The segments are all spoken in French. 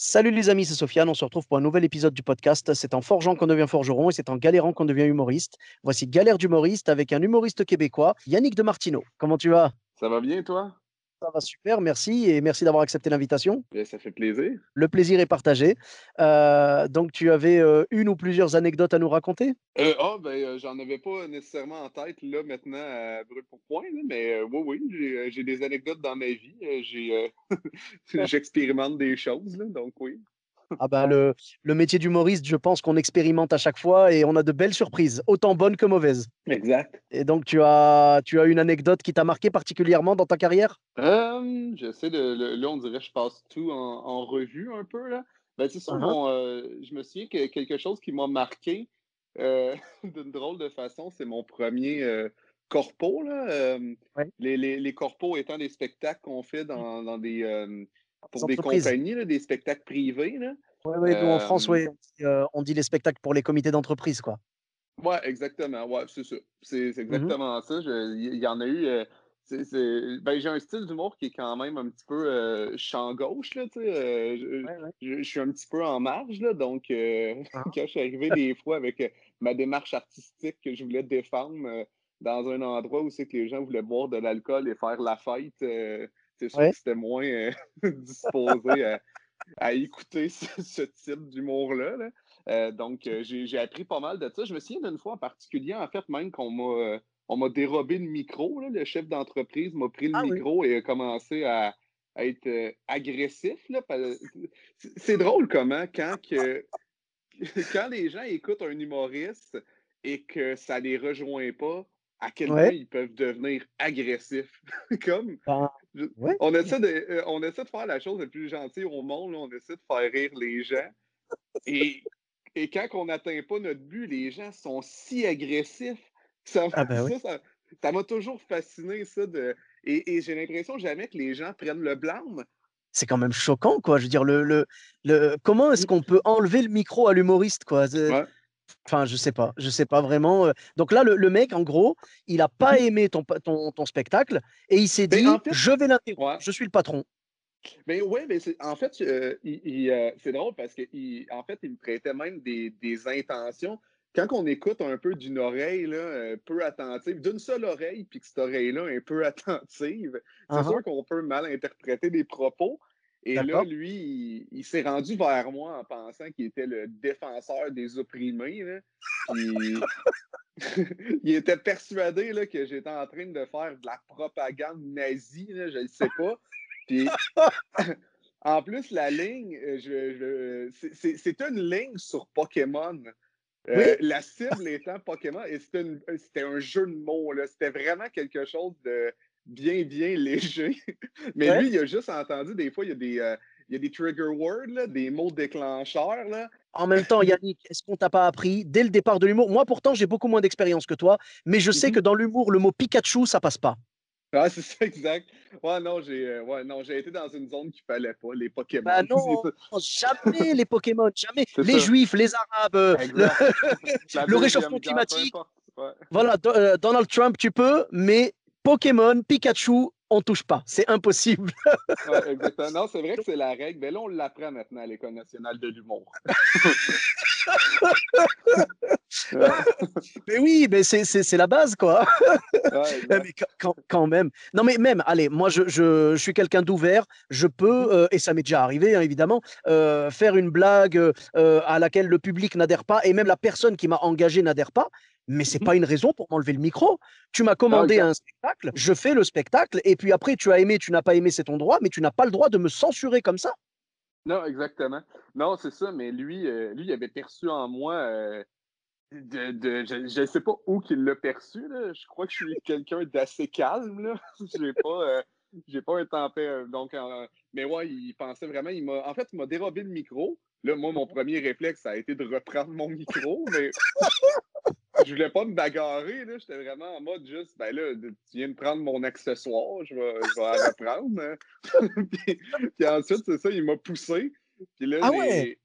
Salut les amis, c'est Sofiane. On se retrouve pour un nouvel épisode du podcast. C'est en forgeant qu'on devient forgeron et c'est en galérant qu'on devient humoriste. Voici Galère d'humoriste avec un humoriste québécois, Yannick de Martineau. Comment tu vas? Ça va bien, toi? Ça va super, merci et merci d'avoir accepté l'invitation. Bien, ça fait plaisir. Le plaisir est partagé. Donc, tu avais une ou plusieurs anecdotes à nous raconter? J'en avais pas nécessairement en tête là maintenant à brûle pour point, là, mais oui, oui, j'ai des anecdotes dans ma vie. J'expérimente des choses, là, donc oui. Ah ben, le métier d'humoriste, je pense qu'on expérimente à chaque fois et on a de belles surprises, autant bonnes que mauvaises. Exact. Et donc, tu as une anecdote qui t'a marqué particulièrement dans ta carrière? J'essaie là, on dirait que je passe tout en revue un peu, là. Ben, c'est sûr, Uhum. je me souviens que quelque chose qui m'a marqué d'une drôle de façon, c'est mon premier corpo, là. Ouais. Les corpos étant des spectacles qu'on fait dans des, Les pour des entreprises. compagnies, là, des spectacles privés, là. Oui, ouais, nous en France, Euh, ouais, on dit les spectacles pour les comités d'entreprise, quoi. Ouais, exactement. Ouais, c'est ça. C'est Mhm. exactement ça. Il y en a eu. Ben, j'ai un style d'humour qui est quand même un petit peu champ gauche, là, tu sais. Ouais, ouais. Je suis un petit peu en marge, là. Donc, Uhum. quand je suis arrivé des fois avec ma démarche artistique que je voulais défendre dans un endroit où c'est que les gens voulaient boire de l'alcool et faire la fête, c'est sûr Ouais. que c'était moins disposé à écouter ce type d'humour-là. Là. J'ai appris pas mal de ça. Je me souviens d'une fois en particulier, en fait, même on m'a dérobé le micro. Là. Le chef d'entreprise m'a pris le Ah oui. micro et a commencé à être agressif. Là. C'est drôle comment, quand les gens écoutent un humoriste et que ça les rejoint pas, à quel point Ouais. ils peuvent devenir agressifs. Comme Ben, je- ouais. on essaie de faire la chose la plus gentille au monde, là, on essaie de faire rire les gens. Et, et quand on n'atteint pas notre but, les gens sont si agressifs. Ça, Ah ben oui. ça, ça, ça m'a toujours fasciné, ça. Et j'ai l'impression jamais que les gens prennent le blâme. C'est quand même choquant, quoi. Je veux dire, comment est-ce qu'on peut enlever le micro à l'humoriste, quoi? Ouais. Enfin, je sais pas vraiment. Donc là, le mec, en gros, il a pas Mhm. aimé ton spectacle et il s'est Ben, en dit, fait, je vais l'interrompre, ouais. je suis le patron. Ben ouais, ben en fait, c'est drôle parce que en fait, il me prêtait même des intentions. Quand on écoute un peu d'une oreille là, peu attentive, d'une seule oreille, puis que cette oreille-là est un peu attentive, c'est Uhum. sûr qu'on peut mal interpréter des propos. Et là, D'accord. lui, il s'est rendu vers moi en pensant qu'il était le défenseur des opprimés. Là. Puis il était persuadé là, que j'étais en train de faire de la propagande nazie, là, je ne sais pas. Puis en plus, la ligne, c'est une ligne sur Pokémon. Oui. La cible étant Pokémon, et c'était un jeu de mots. Là. C'était vraiment quelque chose de bien, bien léger. Mais Ouais. lui, il a juste entendu, des fois, il y a des trigger words, là, des mots déclencheurs. Là. En même temps, Yannick, est-ce qu'on t'a pas appris dès le départ de l'humour? Moi, pourtant, j'ai beaucoup moins d'expérience que toi, mais je sais que dans l'humour, le mot Pikachu, ça passe pas. Ah, c'est ça, exact. Ouais, non, j'ai été dans une zone qu'il fallait pas, les Bah Pokémon. non, jamais les Pokémon, jamais. C'est Les ça, Juifs, les Arabes, exact. La le réchauffement Deuxième Guerre, peu climatique. importe. Ouais. Voilà, Donald Trump, tu peux, mais Pokémon, Pikachu, on touche pas. C'est impossible. Ouais, exactement. Non, c'est vrai que c'est la règle. Mais là, on l'apprend maintenant à l'École nationale de l'humour. Ouais, Mais oui, mais c'est la base, quoi. ouais, Mais exact. quand même. Non, mais même, allez, moi, je suis quelqu'un d'ouvert. Je peux, Mhm, et ça m'est déjà arrivé, hein, évidemment, faire une blague à laquelle le public n'adhère pas, et même la personne qui m'a engagé n'adhère pas. Mais c'est mhm. pas une raison pour m'enlever le micro. Tu m'as Non, commandé un exact. spectacle, je fais le spectacle, et puis après, tu as aimé, tu n'as pas aimé, c'est ton droit, mais tu n'as pas le droit de me censurer comme ça. Non, exactement. Non, c'est ça, mais lui, il avait perçu en moi je ne sais pas où qu'il l'a perçu, là. Je crois que je suis quelqu'un d'assez calme, là. J'ai pas un tempère. Mais ouais, il pensait vraiment, en fait, il m'a dérobé le micro. Là, moi, mon premier réflexe, ça a été de reprendre mon micro, mais je voulais pas me bagarrer, là. J'étais vraiment en mode juste, ben là, tu viens de prendre mon accessoire, je vais la reprendre. Hein. puis ensuite, c'est ça, il m'a poussé. Puis là, Ah ouais.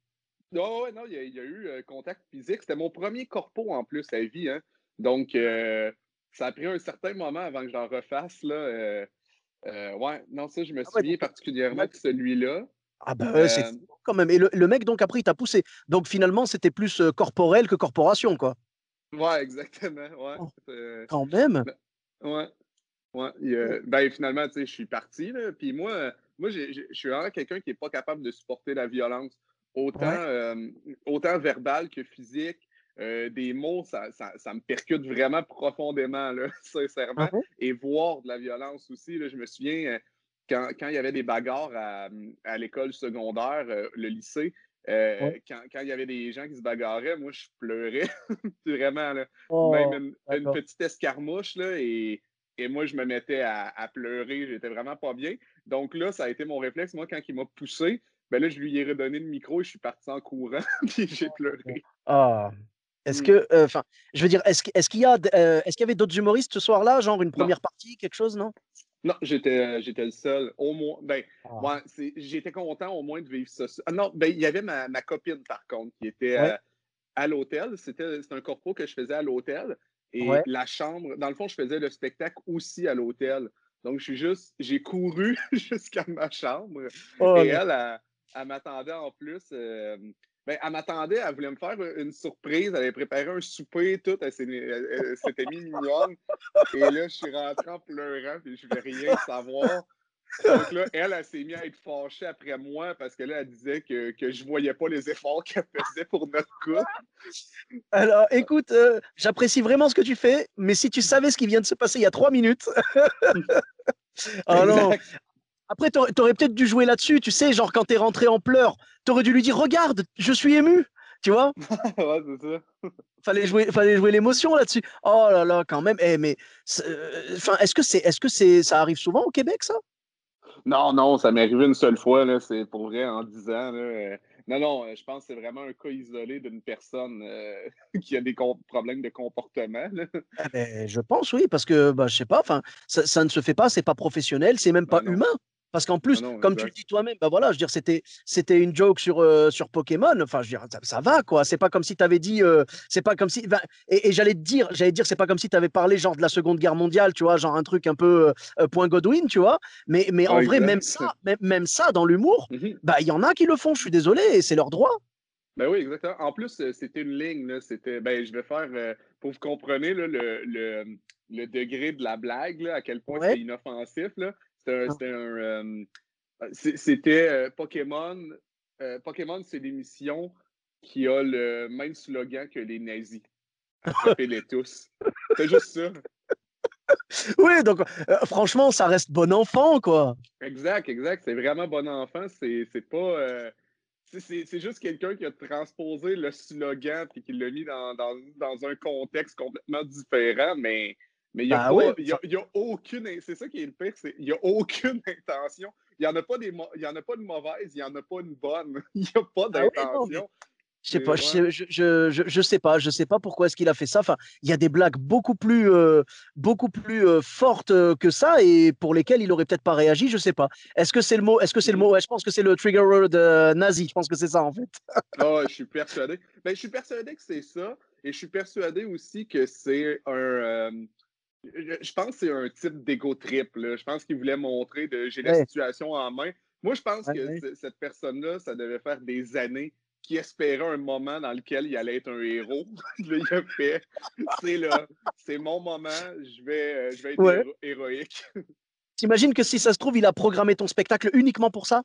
ouais, non, il y a eu contact physique. C'était mon premier corpo en plus à vie, hein. Donc, ça a pris un certain moment avant que j'en refasse, là. Ouais, non, ça, je me Ah ouais, souviens donc, particulièrement là, de celui-là. Ah bah, ouais, c'est Euh, fou quand même et le mec donc après il t'a poussé. Donc finalement, c'était plus, corporel que corporation, quoi? ouais, exactement, ouais. Oh, quand même? Ben, ouais, ouais. Ben, finalement, tu sais, je suis parti, là. Puis moi je suis vraiment quelqu'un qui n'est pas capable de supporter la violence, autant, Ouais. autant verbale que physique. Des mots, ça me percute vraiment profondément, là, Ah sincèrement. ouais? Et voir de la violence aussi, là, je me souviens, quand il y avait des bagarres à l'école secondaire, le lycée, Ouais. quand il y avait des gens qui se bagarraient, moi, je pleurais. Vraiment, là. Même Oh, une d'accord. petite escarmouche, là, et moi, je me mettais à pleurer. J'étais vraiment pas bien. Donc là, ça a été mon réflexe. Moi, quand il m'a poussé, ben là, je lui ai redonné le micro et je suis parti en courant, puis j'ai pleuré. Ah! Est-ce Mm. que, enfin, je veux dire, est-ce qu'il y a est-ce qu'il y avait d'autres humoristes ce soir-là? Genre une Non, première partie, quelque chose, non? non, j'étais le seul. Au moins, ben, Ah. ouais, j'étais content au moins de vivre ça. Ah non, ben, il y avait ma copine, par contre, qui était Ouais, à l'hôtel. C'était un corpo que je faisais à l'hôtel. Et ouais. la chambre, dans le fond, je faisais le spectacle aussi à l'hôtel. Donc, j'ai couru jusqu'à ma chambre. Oh Et là elle m'attendait en plus. Ben, elle m'attendait, elle voulait me faire une surprise. Elle avait préparé un souper, tout. Elle s'était mise mignonne. Et là, je suis rentré en pleurant, puis je voulais rien savoir. Donc là, elle s'est mise à être fâchée après moi parce que là, elle disait que je voyais pas les efforts qu'elle faisait pour notre couple. alors écoute, j'apprécie vraiment ce que tu fais, mais si tu savais ce qui vient de se passer il y a 3 minutes, ah non. Exact. Après, tu aurais peut-être dû jouer là-dessus, tu sais, genre quand tu es rentré en pleurs, tu aurais dû lui dire: «Regarde, je suis ému», tu vois? Ouais, c'est ça. Fallait jouer l'émotion là-dessus. Oh là là, quand même. Eh, mais enfin, est-ce que ça arrive souvent au Québec, ça? Non, non, ça m'est arrivé une seule fois, là, c'est pour vrai, en 10 ans. Là, non, non, je pense que c'est vraiment un cas isolé d'une personne qui a des problèmes de comportement. Là. Eh ben, je pense oui, parce que bah, je sais pas, enfin, ça ne se fait pas, c'est pas professionnel, c'est même pas Ah non, humain. Parce qu'en ah plus, non, comme tu le exact. dis toi-même, bah voilà, je veux dire, c'était une joke sur Pokémon. Enfin, je veux dire, ça va quoi. C'est pas comme si tu avais dit, c'est pas comme si, ben, et j'allais te dire, c'est pas comme si tu avais parlé genre de la Seconde Guerre mondiale, tu vois, genre un truc un peu point Godwin, tu vois. Mais en Ah, vrai, même exact. ça, même ça dans l'humour, Mhm. bah il y en a qui le font. Je suis désolé, et c'est leur droit. Ben oui, exactement. En plus, c'était une ligne, là. C'était, ben, je vais faire, pour vous compreniez, là, le degré de la blague, là, à quel point Ouais. c'était inoffensif, là. C'était Pokémon. Pokémon, c'est l'émission qui a le même slogan que les nazis. Attrapez-les tous. C'est juste ça. Oui, donc franchement, ça reste bon enfant, quoi. Exact, exact. C'est vraiment bon enfant. C'est pas. C'est juste quelqu'un qui a transposé le slogan et qui l'a mis dans un contexte complètement différent, mais il n'y a Bah ouais. pas. Il y a aucune. C'est ça qui est le pire, c'est il n'y a aucune intention. Il n'y en a pas il y en a pas de mauvaise, il n'y en a pas une bonne. Il n'y a pas Ah ouais, non, mais d'intention. je sais C'est pas, ouais. je sais pas pourquoi est-ce qu'il a fait ça. Enfin, il y a des blagues beaucoup plus fortes que ça et pour lesquelles il aurait peut-être pas réagi, je sais pas. Est-ce que c'est le Mhm. mot? Ouais, je pense que c'est le trigger word nazi. Je pense que c'est ça en fait. Ah, je suis persuadé. Ben, je suis persuadé que c'est ça. Et je suis persuadé aussi que c'est un. Je pense que c'est un type d'ego trip. Là. Je pense qu'il voulait montrer de j'ai la Ouais, situation en main. Moi, je pense ouais, que ouais. cette personne-là, ça devait faire des années qu'il espérait un moment dans lequel il allait être un héros. Là, il a fait c'est là, c'est mon moment, je vais être Ouais. héroïque. T'imagines que si ça se trouve, il a programmé ton spectacle uniquement pour ça?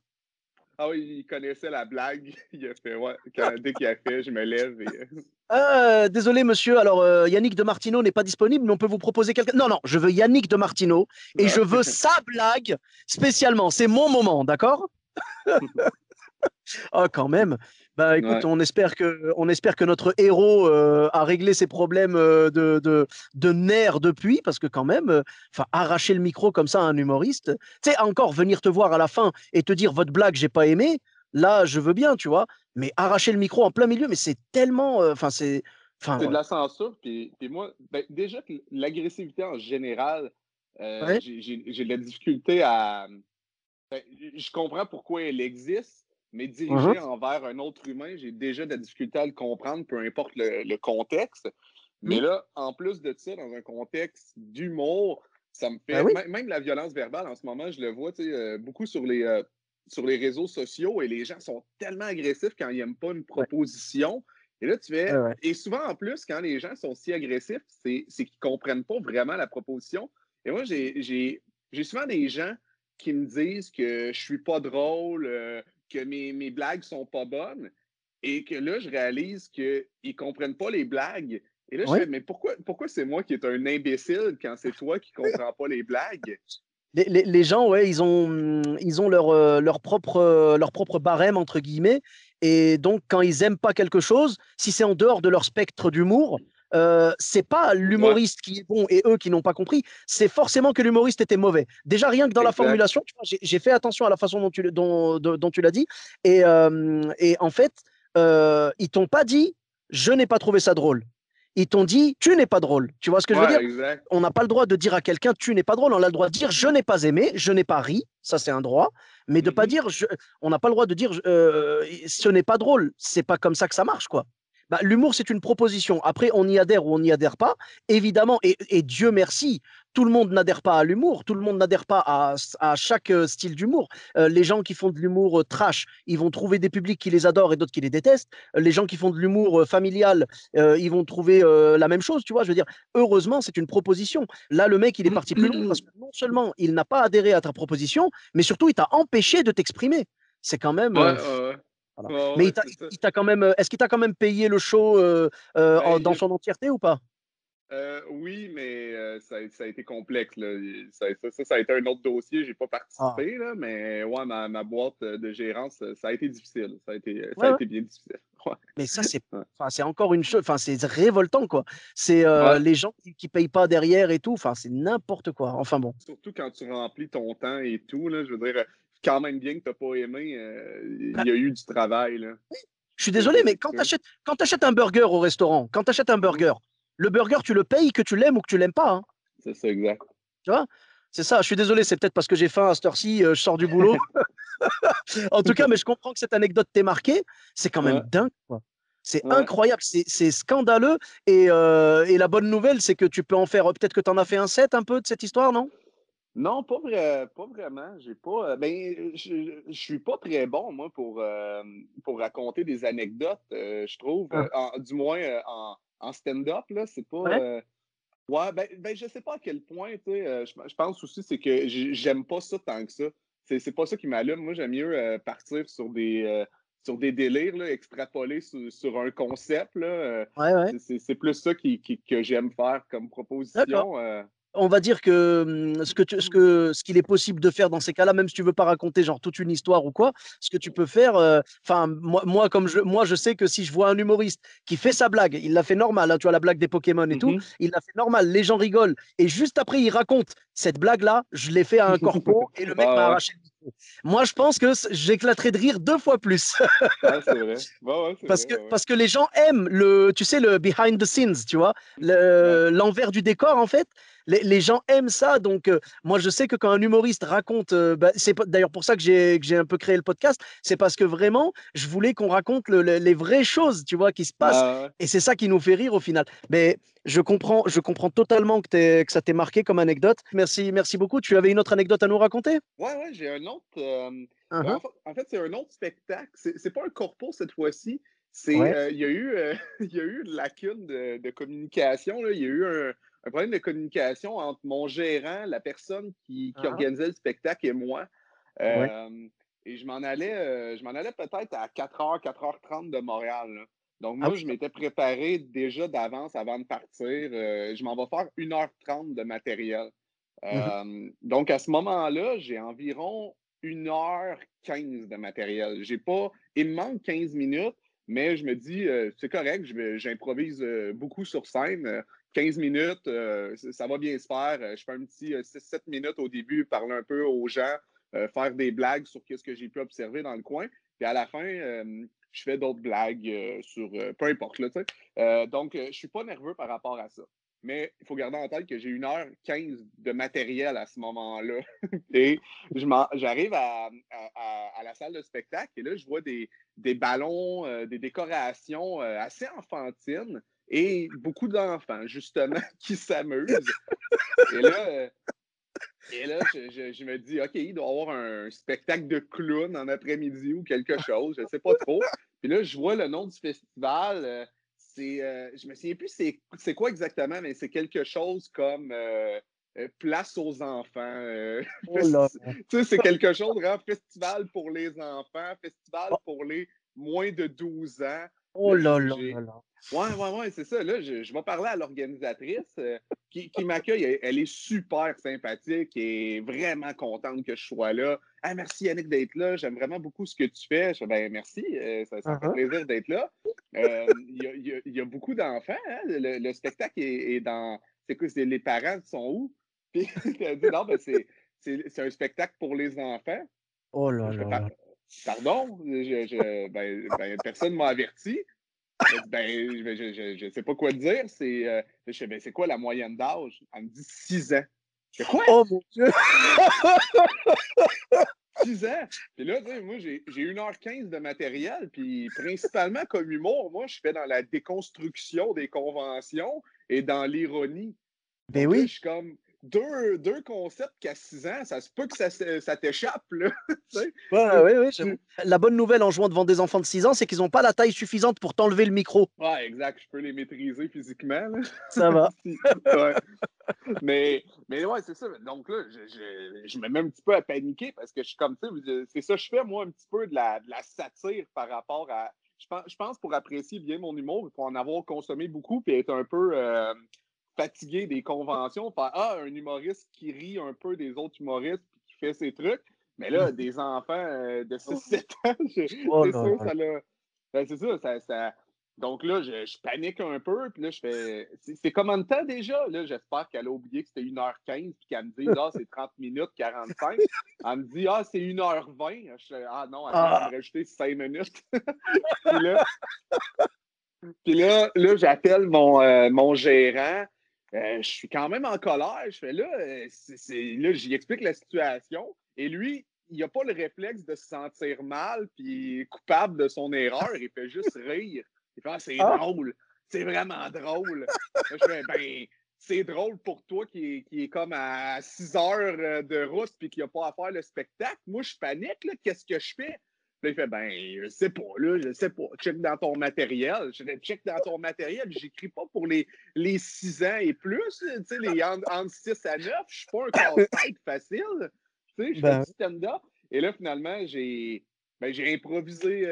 Ah oui, il connaissait la blague. Il a fait ouais, dès qu'il a fait, je me lève et. Désolé monsieur, alors Yannick de Martino n'est pas disponible, mais on peut vous proposer quelqu'un. Non, non, je veux Yannick de Martino et je veux sa blague spécialement. C'est mon moment, d'accord? Ah, quand même. Bah écoute, Ouais. on espère que notre héros a réglé ses problèmes de nerfs depuis, parce que quand même, enfin, arracher le micro comme ça à un humoriste, tu sais, encore venir te voir à la fin et te dire votre blague, j'ai pas aimé, là, je veux bien, tu vois, mais arracher le micro en plein milieu, mais c'est tellement, enfin, C'est de enfin, la censure. Puis moi, ben, déjà que l'agressivité en général, ouais, j'ai de la difficulté à. Ben, je comprends pourquoi elle existe, mais mhm, dirigée envers un autre humain, j'ai déjà de la difficulté à le comprendre, peu importe le contexte. Mais mhm, là, en plus de ça, dans un contexte d'humour, ça me bah fait. oui, Même la violence verbale, en ce moment, je le vois, tu sais, beaucoup sur sur les réseaux sociaux et les gens sont tellement agressifs quand ils n'aiment pas une Ouais, proposition. Et là, tu ouais, fais. ouais. Et souvent, en plus, quand les gens sont si agressifs, c'est qu'ils ne comprennent pas vraiment la proposition. Et moi, j'ai souvent des gens qui me disent que je suis pas drôle, que mes blagues sont pas bonnes. Et que là, je réalise qu'ils ne comprennent pas les blagues. Et là, je Ouais. fais, mais pourquoi c'est moi qui est un imbécile quand c'est toi qui ne comprends pas les blagues? Les gens, ouais, ils ont leur propre barème, entre guillemets. Et donc, quand ils aiment pas quelque chose, si c'est en dehors de leur spectre d'humour, c'est pas Ouais, l'humoriste qui est bon et eux qui n'ont pas compris, c'est forcément que l'humoriste était mauvais. Déjà, rien que dans la exact. formulation, tu vois, j'ai fait attention à la façon dont tu l'as dit. Et en fait, ils t'ont pas dit, je n'ai pas trouvé ça drôle. Ils t'ont dit, tu n'es pas drôle. Tu vois ce que je veux dire? Ouais, exact. On n'a pas le droit de dire à quelqu'un tu n'es pas drôle, on a le droit de dire je n'ai pas aimé, je n'ai pas ri, ça c'est un droit, mais de pas Mhm. dire on n'a pas le droit de dire ce n'est pas drôle, c'est pas comme ça que ça marche quoi. Bah, l'humour c'est une proposition. Après on y adhère ou on n'y adhère pas, évidemment et Dieu merci, tout le monde n'adhère pas à l'humour, tout le monde n'adhère pas à chaque style d'humour. Les gens qui font de l'humour trash, ils vont trouver des publics qui les adorent et d'autres qui les détestent. Les gens qui font de l'humour familial, ils vont trouver la même chose, tu vois. Je veux dire, heureusement, c'est une proposition. Là, le mec, il est parti plus loin parce que non seulement il n'a pas adhéré à ta proposition, mais surtout, il t'a empêché de t'exprimer. C'est quand même. Ouais, ouais, Voilà. ouais, Mais ouais, c'est ça. il t'a quand même. Est-ce qu'il t'a quand même payé le show Ben, dans son entièreté ou pas? oui, mais ça a été complexe, là. Ça a été un autre dossier. J'ai pas Ah. participé, là, mais ouais, ma boîte de gérance, ça a été difficile. Ça Ouais, a ouais. été bien difficile. Ouais. Mais ça, c'est. Ouais. Enfin, c'est encore une chose, enfin, c'est révoltant, quoi. C'est Ouais. les gens qui payent pas derrière et tout. Enfin, c'est n'importe quoi. Enfin bon. Surtout quand tu remplis ton temps et tout, là, je veux dire, quand même bien que tu n'as pas aimé, il y a eu du travail, là. Je suis Qui a désolé, été mais effectué. quand t'achètes un burger au restaurant, quand tu achètes un Mhm. burger, le burger, tu le payes, que tu l'aimes ou que tu l'aimes pas. Hein, C'est ça, exact. tu vois? C'est ça. Je suis désolé, c'est peut-être parce que j'ai faim à cette heure-ci, je sors du boulot. En tout cas, mais je comprends que cette anecdote t'ait marqué. C'est quand même Ouais, dingue, quoi. C'est ouais. incroyable, c'est scandaleux. Et la bonne nouvelle, c'est que tu peux en faire. Peut-être que tu en as fait un set un peu de cette histoire, non? Non, pas vraiment. J'ai pas. Ben, je suis pas très bon, moi, pour raconter des anecdotes, je trouve. Ah. Du moins en stand-up, là, c'est pas. Ouais. Ouais, ben, je sais pas à quel point, tu sais. Je pense aussi, c'est que j'aime pas ça tant que ça. C'est pas ça qui m'allume. Moi, j'aime mieux partir sur des délires, là, extrapoler sur un concept, là. Ouais, ouais. C'est plus ça que j'aime faire comme D'accord. proposition. On va dire que ce qu'il est possible de faire dans ces cas-là, même si tu veux pas raconter genre toute une histoire ou quoi, ce que tu peux faire, enfin moi je sais que si je vois un humoriste qui fait sa blague, il l'a fait normal, hein, tu vois la blague des Pokémon et tout, Mhm. il l'a fait normal, les gens rigolent et juste après il raconte cette blague-là, je l'ai fait à un corpo et le mec m'a Ah ouais. arraché le micro. Moi je pense que j'éclaterais de rire deux fois plus. Ah, c'est vrai. Ouais, ouais, c'est vrai, ouais, ouais. Parce que les gens aiment tu sais, le behind the scenes, tu vois, Ouais. l'envers du décor, en fait. Les gens aiment ça. Donc, moi, je sais que quand un humoriste raconte, bah, c'est d'ailleurs pour ça que j'ai un peu créé le podcast, c'est parce que vraiment, je voulais qu'on raconte les vraies choses, tu vois, qui se passent. Ah, ouais. Et c'est ça qui nous fait rire au final. Mais je comprends totalement que ça t'ait marqué comme anecdote. Merci beaucoup. Tu avais une autre anecdote à nous raconter? Ouais, ouais, j'ai un autre. Ben, Uh-huh. en fait, c'est un autre spectacle. C'est pas un corpo cette fois-ci. C'est, Ouais. il y a eu, il y a eu une lacune de communication, là. Il y a eu un problème de communication entre mon gérant, la personne qui Uh-huh. organisait le spectacle et moi. Ouais. Et je m'en allais peut-être à 4h30 de Montréal, là. Donc, Ah moi, oui. je m'étais préparé déjà d'avance avant de partir. Je m'en vais faire 1h30 de matériel. Mhm. Donc, à ce moment-là, j'ai environ 1h15 de matériel. J'ai pas, il me manque 15 minutes, mais je me dis, c'est correct, j'improvise beaucoup sur scène. 15 minutes, ça va bien se faire. Je fais un petit 6-7 minutes au début, parler un peu aux gens, faire des blagues sur ce que j'ai pu observer dans le coin. Puis à la fin, je fais d'autres blagues sur peu importe, là, tu sais. Donc, je suis pas nerveux par rapport à ça. Mais il faut garder en tête que j'ai 1h15 de matériel à ce moment-là. Et j'arrive à la salle de spectacle et là, je vois des ballons, des décorations assez enfantines et beaucoup d'enfants, justement, qui s'amusent. Et là, Et là, je me dis, OK, il doit y avoir un spectacle de clown en après-midi ou quelque chose, je ne sais pas trop. Puis là, je vois le nom du festival. Je me souviens plus c'est quoi exactement, mais c'est quelque chose comme Place aux enfants. Oh là là. Tu sais, c'est quelque chose, vraiment, festival pour les enfants, festival Oh, pour les moins de 12 ans. oh Là, là là là là. Ouais, c'est ça. Là, je vais parler à l'organisatrice qui m'accueille. Elle est super sympathique et vraiment contente que je sois là. Ah, merci Yannick d'être là. J'aime vraiment beaucoup ce que tu fais. Je fais, ben, merci. Ça me fait Uh-huh. plaisir d'être là. Il y a beaucoup d'enfants. Hein. Le spectacle est dans. C'est quoi? Les parents sont où? Puis elle dit non, ben, c'est un spectacle pour les enfants. Oh là Je fais, là là. pardon? Personne ne m'a averti. Elle dit, ben, je sais pas quoi te dire. Je fais, ben, c'est quoi la moyenne d'âge? Elle me dit 6 ans. Je fais quoi? Oh mon Dieu. 6 ans? Puis là, tu sais, moi, j'ai 1h15 de matériel. Puis principalement, comme humour, moi, je fais dans la déconstruction des conventions et dans l'ironie. Ben Donc là, je oui. suis comme deux concepts qu'à 6 ans, ça se peut que ça t'échappe, là. Tu sais, Ouais, ouais, ouais, j'avoue. La bonne nouvelle en jouant devant des enfants de 6 ans, c'est qu'ils n'ont pas la taille suffisante pour t'enlever le micro. ouais, exact. Je peux les maîtriser physiquement, là. Ça va. Ouais. Mais ouais, c'est ça. Donc là, je me mets un petit peu à paniquer parce que je suis comme, tu sais, c'est ça, je fais moi un petit peu de la satire par rapport à. Je pense pour apprécier bien mon humour, il faut en avoir consommé beaucoup puis être un peu fatigué des conventions. Faire, un humoriste qui rit un peu des autres humoristes puis qui fait ses trucs. Mais là, des enfants de 6-7 ans, Oh c'est là sûr, là. ça l'a. Ben, c'est ça. Donc là, je panique un peu, puis là, je fais. C'est combien de temps déjà? Là, j'espère qu'elle a oublié que c'était 1h15, puis qu'elle me dise, c'est 30 minutes, 45. Elle me dit, c'est 1h20. Je fais, non, elle vient de me Ah, rajouter 5 minutes. puis là, j'appelle mon gérant. Je suis quand même en colère. Je fais là, là, j'y explique la situation. Et lui, il n'a pas le réflexe de se sentir mal puis coupable de son erreur. Il fait juste rire. Il fait, c'est ah. drôle. C'est vraiment drôle. Là, je fais, ben, c'est drôle pour toi qui est comme à 6 heures de route puis qui n'a pas à faire le spectacle. Moi, je panique. Là. Qu'est-ce que je fais? Là, il fait, ben, je sais pas, là, je sais pas. Check dans ton matériel. Je fais, check dans ton matériel. J'écris pas pour les 6 ans et plus, tu sais, les entre 6 à 9. Je suis pas un casse-tête facile. Tu sais, je fais du Ben, stand-up. Et là, finalement, j'ai improvisé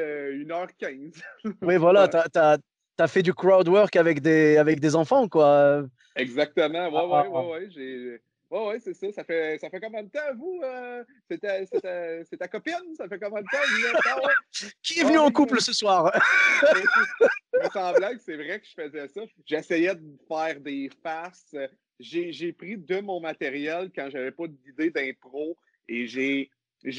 1h15. oui, voilà, Ouais. t'as fait du crowd work avec des enfants, quoi. Exactement. Ah. Ouais. Ouais, c'est ça. Ça fait combien de temps, vous? C'est ta copine? Ça fait combien de temps? Vous êtes. Ah ouais. Qui est venu Ah en oui, couple ce soir? mais sans blague, c'est vrai que je faisais ça. J'essayais de faire des faces. J'ai pris de mon matériel quand j'avais pas d'idée d'impro et j'ai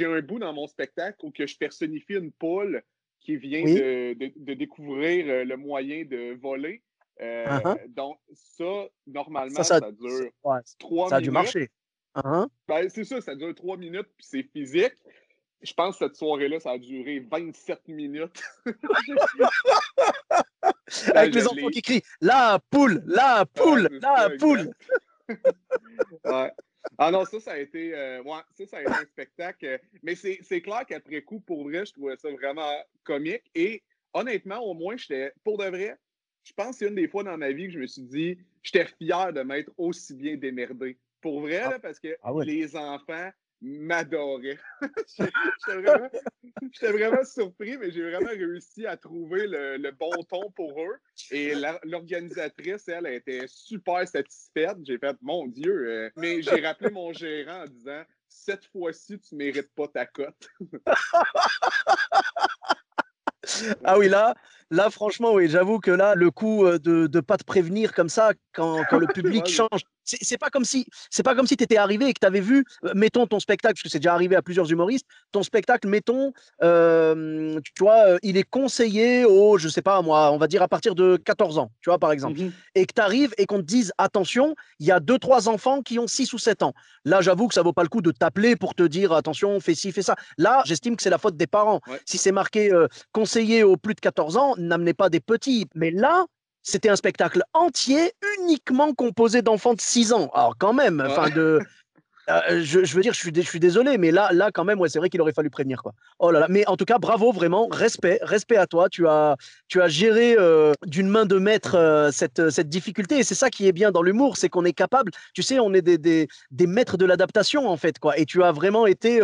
un bout dans mon spectacle où que je personnifie une poule qui vient Oui. de découvrir le moyen de voler. Uh-huh. Donc, ça, Ça, normalement, ça, ça dure ouais, 3 ça a dû minutes. marcher. Uh-huh. Ben, c'est ça dure 3 minutes, puis c'est physique. Je pense que cette soirée-là, ça a duré 27 minutes. Ben, Avec je les enfants l'ai. qui crient la poule, la Ouais, poule, c'est la ça, poule. exact. Ouais. Ah non, ça a été, ça a été un spectacle. Mais c'est clair qu'après coup, pour vrai, je trouvais ça vraiment comique. Et honnêtement, au moins, pour de vrai, je pense que c'est une des fois dans ma vie que je me suis dit, j'étais fier de m'être aussi bien démerdé. Pour vrai, Ah, là, parce que ah ouais. les enfants m'adoraient. J'étais vraiment, J'étais vraiment surpris, mais j'ai vraiment réussi à trouver le bon ton pour eux. Et l'organisatrice, elle était super satisfaite. J'ai fait, mon Dieu. Mais j'ai rappelé mon gérant en disant, cette fois-ci, tu ne mérites pas ta cote. Ah oui, là, franchement, oui, j'avoue que là, le coup de ne pas te prévenir comme ça quand le public Ouais, change, c'est pas comme si tu étais arrivé et que tu avais vu, mettons ton spectacle, parce que c'est déjà arrivé à plusieurs humoristes, ton spectacle, mettons, tu vois, il est conseillé je sais pas moi, on va dire à partir de 14 ans, tu vois, par exemple, Mhm. et que tu arrives et qu'on te dise, attention, il y a deux, trois enfants qui ont 6 ou 7 ans. Là, j'avoue que ça vaut pas le coup de t'appeler pour te dire, attention, fais ci, fais ça. Là, j'estime que c'est la faute des parents. Ouais. Si c'est marqué conseiller aux plus de 14 ans, n'amenez pas des petits. Mais là, c'était un spectacle entier uniquement composé d'enfants de 6 ans. Alors quand même, Ouais. Je veux dire, je suis désolé, mais là, quand même, ouais, c'est vrai qu'il aurait fallu prévenir, quoi. Oh là là. Mais en tout cas, bravo, vraiment, respect à toi. Tu as géré d'une main de maître cette difficulté. Et c'est ça qui est bien dans l'humour, c'est qu'on est capable. Tu sais, on est des maîtres de l'adaptation, en fait, quoi. Et tu as vraiment été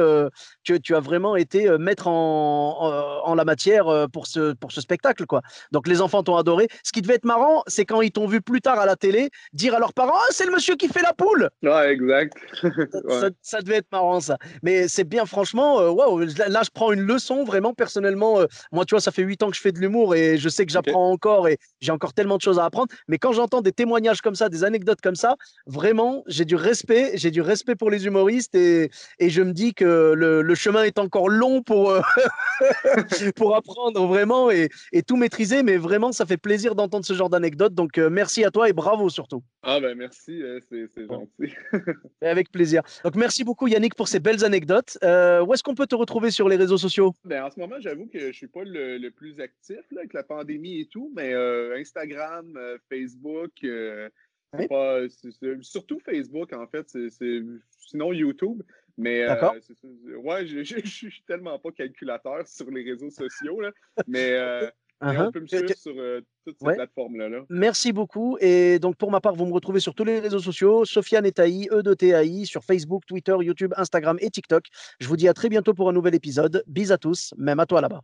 maître en la matière pour ce spectacle, quoi. Donc les enfants t'ont adoré. Ce qui devait être marrant, c'est quand ils t'ont vu plus tard à la télé dire à leurs parents, ah, c'est le monsieur qui fait la poule. Ouais, exact. Ouais. Ça devait être marrant, ça. Mais c'est bien, franchement, waouh, là, je prends une leçon, vraiment, personnellement. Moi, tu vois, ça fait 8 ans que je fais de l'humour et je sais que OK. j'apprends encore et j'ai encore tellement de choses à apprendre. Mais quand j'entends des témoignages comme ça, des anecdotes comme ça, vraiment, j'ai du respect pour les humoristes et je me dis que le chemin est encore long pour apprendre vraiment et tout maîtriser. Mais vraiment, ça fait plaisir d'entendre ce genre d'anecdotes. Donc, merci à toi et bravo surtout. Ah ben merci, c'est Bon. gentil. Avec plaisir. Donc, merci beaucoup, Yannick, pour ces belles anecdotes. Où est-ce qu'on peut te retrouver sur les réseaux sociaux? Ben, en ce moment, j'avoue que je suis pas le plus actif là, avec la pandémie et tout, mais Instagram, Facebook, c'est Oui, pas. Surtout Facebook, en fait, sinon YouTube. Mais d'accord. ouais, je suis tellement pas calculateur sur les réseaux sociaux, là, mais, euh, mais on Uh-huh. peut me suivre sur toutes ces Ouais. plateformes-là. Là. Merci beaucoup. Et donc, pour ma part, vous me retrouvez sur tous les réseaux sociaux, Sofiane Etaï, E2TAI, sur Facebook, Twitter, YouTube, Instagram et TikTok. Je vous dis à très bientôt pour un nouvel épisode. Bis à tous, même à toi là-bas.